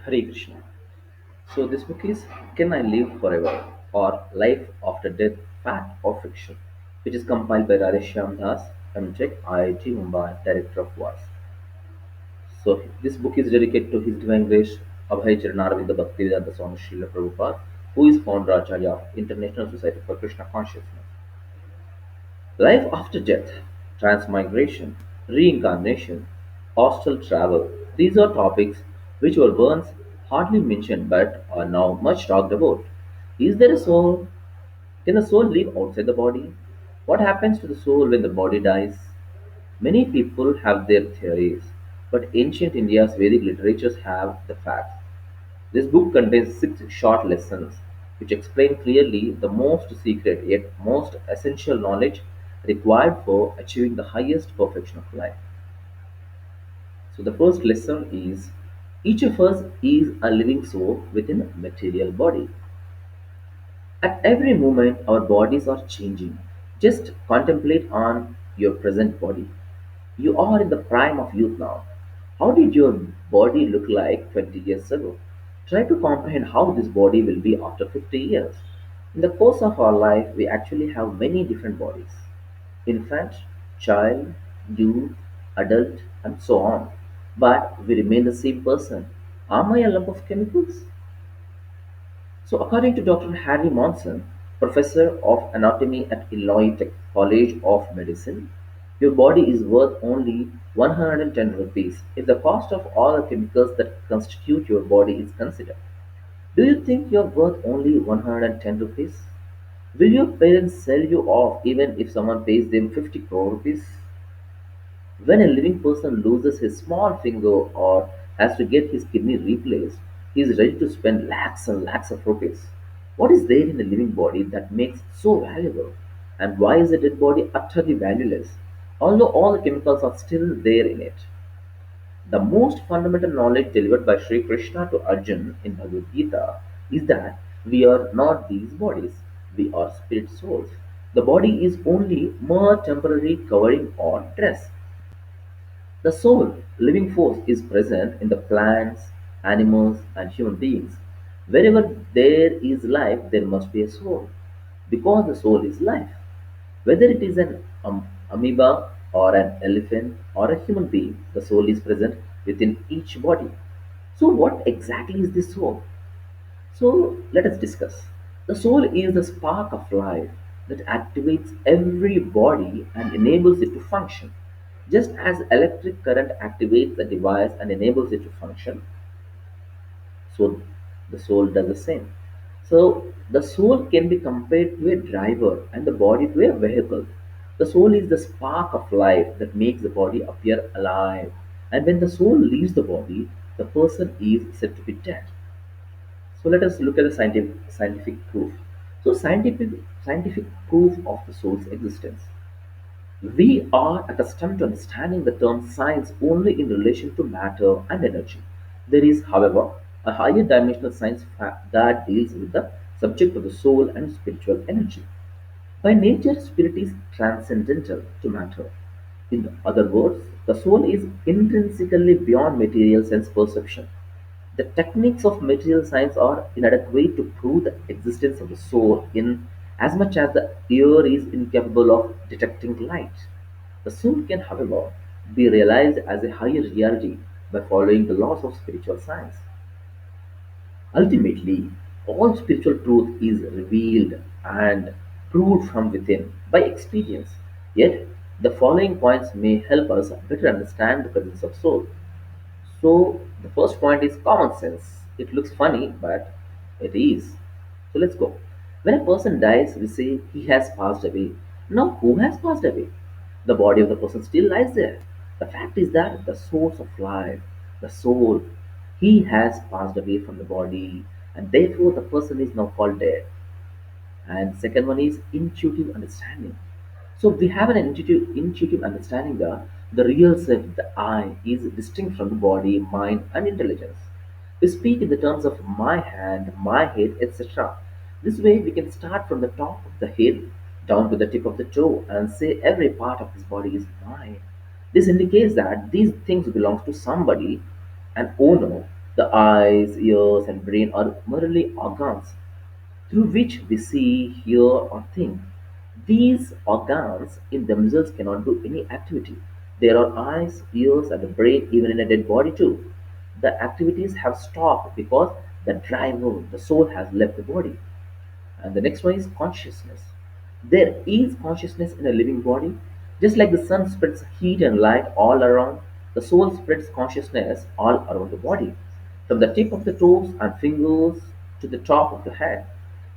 Hare Krishna. So this book is Can I Live Forever or Life After Death, Fact or Fiction, which is compiled by Radheshyam Das, M.Tech, IIT Mumbai, Director of WAS. So this book is dedicated to His Divine Grace Abhay Charanarvinda Bhaktivedanta Swami Srila Prabhupada, who is founder Acharya of International Society for Krishna Consciousness. Life after death, transmigration, reincarnation, astral travel, these are topics which were once hardly mentioned but are now much talked about. Is there a soul? Can the soul live outside the body? What happens to the soul when the body dies? Many people have their theories, but ancient India's Vedic literatures have the facts. This book contains six short lessons which explain clearly the most secret yet most essential knowledge required for achieving the highest perfection of life. So, the first lesson is each of us is a living soul within a material body. At every moment, our bodies are changing. Just contemplate on your present body. You are in the prime of youth now. How did your body look like 20 years ago? Try to comprehend how this body will be after 50 years. In the course of our life, we actually have many different bodies: infant, child, youth, adult, and so on. But we remain the same person. Am I a lump of chemicals? So, according to Dr. Harry Monson, professor of anatomy at Illinois Tech College of Medicine, your body is worth only 110 rupees if the cost of all the chemicals that constitute your body is considered. Do you think you're worth only 110 rupees? Will your parents sell you off even if someone pays them 50 crore rupees? When a living person loses his small finger or has to get his kidney replaced, he is ready to spend lakhs and lakhs of rupees. What is there in a living body that makes it so valuable? And why is a dead body utterly valueless, although all the chemicals are still there in it? The most fundamental knowledge delivered by Sri Krishna to Arjun in Bhagavad Gita is that we are not these bodies, we are spirit souls. The body is only mere temporary covering or dress. The soul, living force, is present in the plants, animals, and human beings. Wherever there is life, there must be a soul, because the soul is life. Whether it is an amoeba or an elephant or a human being, the soul is present within each body. So, what exactly is the soul? So let us discuss. The soul is the spark of life that activates every body and enables it to function. Just as electric current activates the device and enables it to function, so the soul does the same. So the soul can be compared to a driver and the body to a vehicle. The soul is the spark of life that makes the body appear alive. And when the soul leaves the body, the person is said to be dead. So let us look at the scientific proof. So scientific proof of the soul's existence. We are accustomed to understanding the term science only in relation to matter and energy. There is, however, a higher dimensional science that deals with the subject of the soul and spiritual energy. By nature, spirit is transcendental to matter. In other words, the soul is intrinsically beyond material sense perception. The techniques of material science are inadequate to prove the existence of the soul in as much as the ear is incapable of detecting light. The soul can, however, be realized as a higher reality by following the laws of spiritual science. Ultimately, all spiritual truth is revealed and proved from within by experience. Yet, the following points may help us better understand the presence of soul. So the first point is common sense. It looks funny, but it is. So let's go. When a person dies, we say he has passed away. Now, who has passed away? The body of the person still lies there. The fact is that the source of life, the soul, he has passed away from the body, and therefore the person is now called dead. And second one is intuitive understanding. So we have an intuitive understanding that the real self, the I, is distinct from the body, mind, and intelligence. We speak in the terms of my hand, my head, etc. This way, we can start from the top of the head down to the tip of the toe and say every part of this body is mine. This indicates that these things belong to somebody, an owner. The eyes, ears, and brain are merely organs through which we see, hear, or think. These organs in themselves cannot do any activity. There are eyes, ears, and a brain even in a dead body too. The activities have stopped because the driver, the soul, has left the body. And the next one is consciousness. There is consciousness in a living body. Just like the sun spreads heat and light all around, the soul spreads consciousness all around the body, from the tip of the toes and fingers to the top of the head.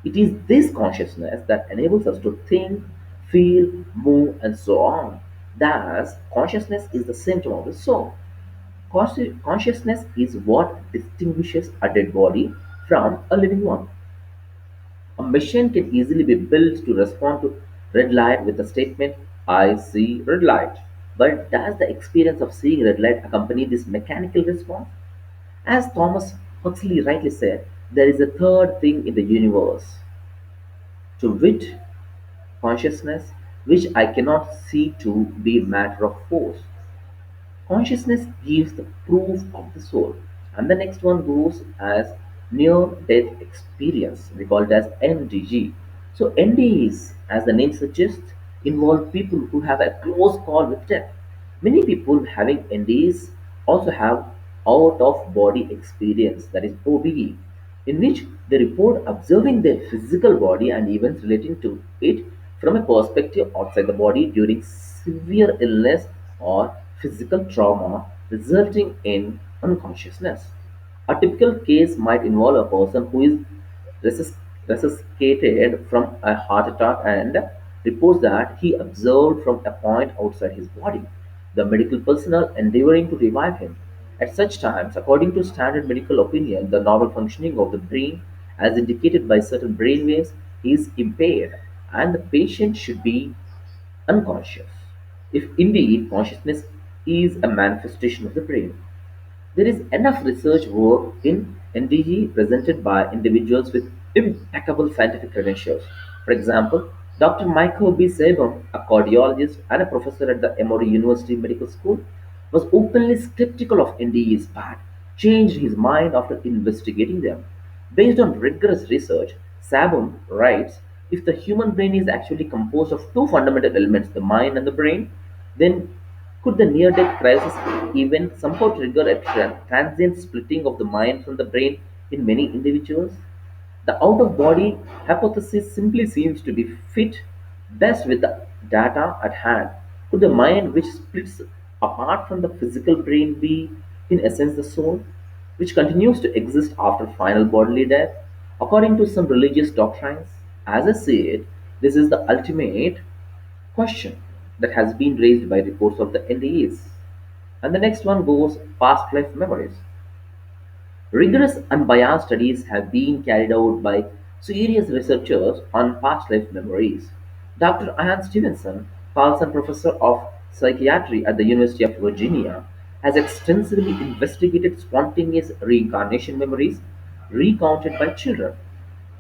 It is this consciousness that enables us to think, feel, move, and so on. Thus, consciousness is the symptom of the soul. Consciousness is what distinguishes a dead body from a living one. A machine can easily be built to respond to red light with the statement, I see red light. But does the experience of seeing red light accompany this mechanical response? As Thomas Huxley rightly said, there is a third thing in the universe, to wit, consciousness, which I cannot see to be matter of force. Consciousness gives the proof of the soul. And the next one goes as near death experience. We call it as NDG. So NDEs, as the name suggests, involve people who have a close call with death. Many people having NDEs also have out of body experience, that is OBE, in which they report observing their physical body and events relating to it from a perspective outside the body during severe illness or physical trauma resulting in unconsciousness. A typical case might involve a person who is resus- resuscitated from a heart attack and reports that he observed from a point outside his body, the medical personnel endeavoring to revive him. At such times, according to standard medical opinion, the normal functioning of the brain, as indicated by certain brain waves, is impaired, and the patient should be unconscious. If indeed consciousness is a manifestation of the brain, there is enough research work in NDE presented by individuals with impeccable scientific credentials. For example, Dr. Michael B. Sabum, a cardiologist and a professor at the Emory University Medical School, was openly skeptical of NDEs but changed his mind after investigating them. Based on rigorous research, Sabum writes, if the human brain is actually composed of two fundamental elements, the mind and the brain, then could the near-death crisis event somehow trigger a transient splitting of the mind from the brain in many individuals? The out-of-body hypothesis simply seems to be fit best with the data at hand. Could the mind which splits apart from the physical brain be, in essence, the soul, which continues to exist after final bodily death? According to some religious doctrines, as I see it, this is the ultimate question that has been raised by reports of the NDEs. And the next one goes past life memories. Rigorous unbiased studies have been carried out by serious researchers on past life memories. Dr. Ian Stevenson, Carlson Professor of Psychiatry at the University of Virginia, has extensively investigated spontaneous reincarnation memories recounted by children.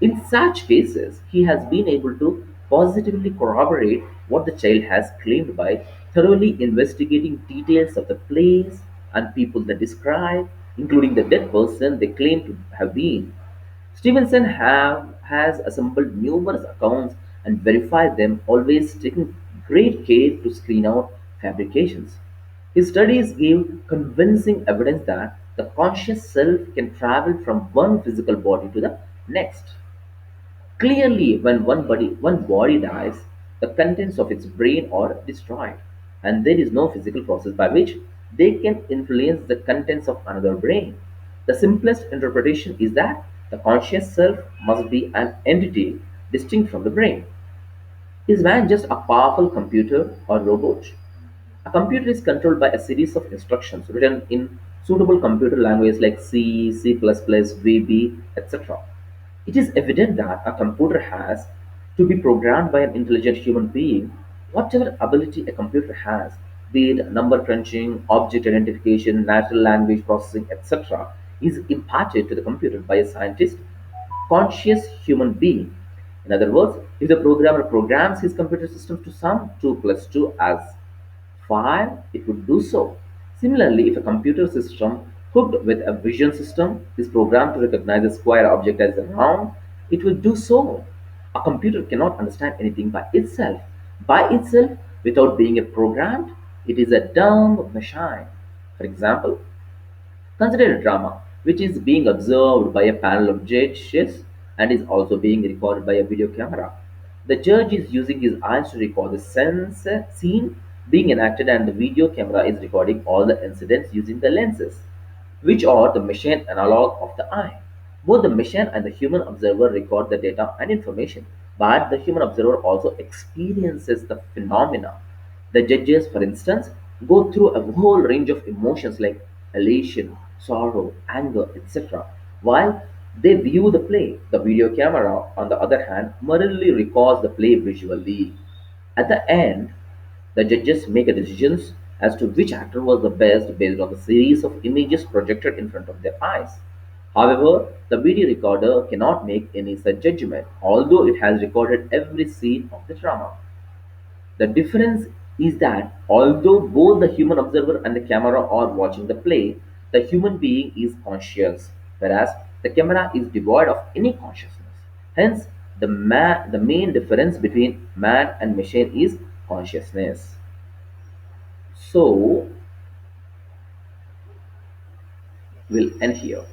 In such cases, he has been able to positively corroborate what the child has claimed by thoroughly investigating details of the place and people they describe, including the dead person they claim to have been. Has assembled numerous accounts and verified them, always taking great care to screen out fabrications. His studies give convincing evidence that the conscious self can travel from one physical body to the next. Clearly, when one body dies, the contents of its brain are destroyed, and there is no physical process by which they can influence the contents of another brain. The simplest interpretation is that the conscious self must be an entity distinct from the brain. Is man just a powerful computer or robot? A computer is controlled by a series of instructions written in suitable computer language like C, C++, VB, etc. It is evident that a computer has to be programmed by an intelligent human being. Whatever ability a computer has, be it number crunching, object identification, natural language processing, etc., is imparted to the computer by a scientist, conscious human being. In other words, if the programmer programs his computer system to sum 2 plus 2 as 5, it would do so. Similarly, if a computer system Hooked with a vision system, is programmed to recognize a square object as a round, it will do so. A computer cannot understand anything by itself. By itself, without being a programmed, it is a dumb machine. For example, consider a drama which is being observed by a panel of judges and is also being recorded by a video camera. The judge is using his eyes to record the scene being enacted, and the video camera is recording all the incidents using the lenses, which are the machine analog of the eye. Both the machine and the human observer record the data and information, but the human observer also experiences the phenomena. The judges, for instance, go through a whole range of emotions like elation, sorrow, anger, etc. while they view the play. The video camera, on the other hand, merely records the play visually. At the end, the judges make a decisions as to which actor was the best based on the series of images projected in front of their eyes. However, the video recorder cannot make any such judgment, although it has recorded every scene of the drama. The difference is that although both the human observer and the camera are watching the play, the human being is conscious, whereas the camera is devoid of any consciousness. Hence, the main difference between man and machine is consciousness. So, we'll end here.